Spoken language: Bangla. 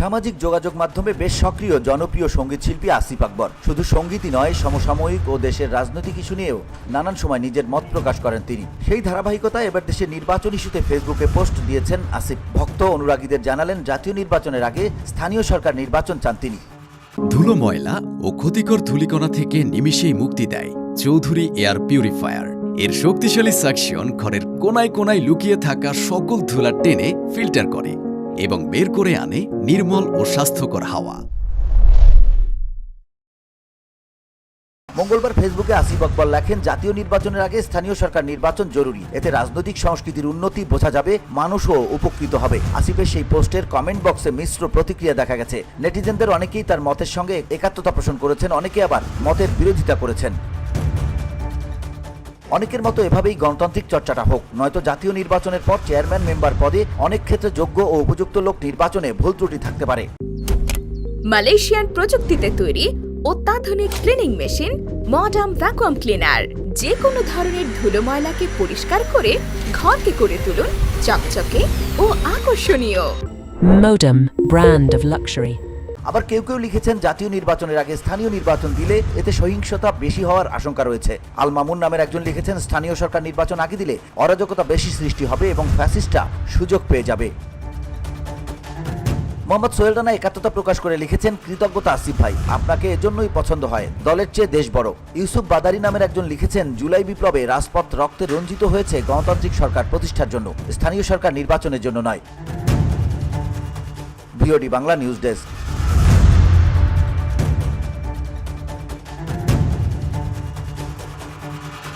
সামাজিক যোগাযোগ মাধ্যমে বেশ সক্রিয় জনপ্রিয় সঙ্গীত শিল্পী আসিফ আকবর। শুধু সঙ্গীতই নয়, সমসাময়িক ও দেশের রাজনৈতিক ইস্যু নিয়েও নানান সময় নিজের মত প্রকাশ করেন তিনি। সেই ধারাবাহিকতায় এবার দেশের নির্বাচন ইস্যুতে ফেসবুকে পোস্ট দিয়েছেন আসিফ। ভক্ত অনুরাগীদের জানালেন, জাতীয় নির্বাচনের আগে স্থানীয় সরকার নির্বাচন চান তিনি। ধুলো, ময়লা ও ক্ষতিকর ধূলিকণা থেকে নিমিষেই মুক্তি দেয় চৌধুরী এয়ার পিউরিফায়ার। এর শক্তিশালী সাকশন ঘরের কোনায় কোনায় লুকিয়ে থাকা সকল ধুলা টেনে ফিল্টার করে এবং বের করে আনে নির্মল ও স্বাস্থ্যকর হাওয়া। মঙ্গলবার ফেসবুকে আসিফ আকবর লেখেন, জাতীয় নির্বাচনের আগে স্থানীয় সরকার নির্বাচন জরুরি। এতে রাজনৈতিক সংস্কৃতির উন্নতি বোঝা যাবে, মানুষও উপকৃত হবে। আসিফের সেই পোস্টের কমেন্ট বক্সে মিশ্র প্রতিক্রিয়া দেখা গেছে। নেটিজেনদের অনেকেই তার মতের সঙ্গে একাত্মতা পোষণ করেছেন, অনেকে আবার মতের বিরোধিতা করেছেন। অনেকের মতো এভাবেই গণতান্ত্রিক চর্চাটা হোক, নয়তো জাতীয় নির্বাচনের পর চেয়ারম্যান মেম্বার পদে অনেক ক্ষেত্রে যোগ্য ও উপযুক্ত লোক নির্বাচনে ভুল ত্রুটি থাকতে পারে। মালয়েশিয়ান প্রযুক্তিতে তৈরি অত্যাধুনিক cleaning machine modern vacuum cleaner যে কোনো ধরনের ধুলো ময়লাকে পরিষ্কার করে ঘরকে করে তুলুন চকচকে ও আকর্ষণীয়। Modem, brand of luxury. আবার কেউ কেউ লিখেছেন, জাতীয় নির্বাচনের আগে স্থানীয় নির্বাচন দিলে এতে সহিংসতা বেশি হওয়ার আশঙ্কা রয়েছে। আল মামুন নামের একজন লিখেছেন, স্থানীয় সরকার নির্বাচন আগে দিলে অরাজকতা বেশি সৃষ্টি হবে এবং ফ্যাসিস্টরা সুযোগ পেয়ে যাবে। মোহাম্মদ সোহেল রানা একাত্মতা প্রকাশ করে লিখেছেন, কৃতজ্ঞতা আসিফ ভাই, আপনাকে এজন্যই পছন্দ হয়, দলের চেয়ে দেশ বড়। ইউসুফ বাদারি নামের একজন লিখেছেন, জুলাই বিপ্লবে রাজপথ রক্তে রঞ্জিত হয়েছে গণতান্ত্রিক সরকার প্রতিষ্ঠার জন্য, স্থানীয় সরকার নির্বাচনের জন্য নয়। VOD Bangla news desk.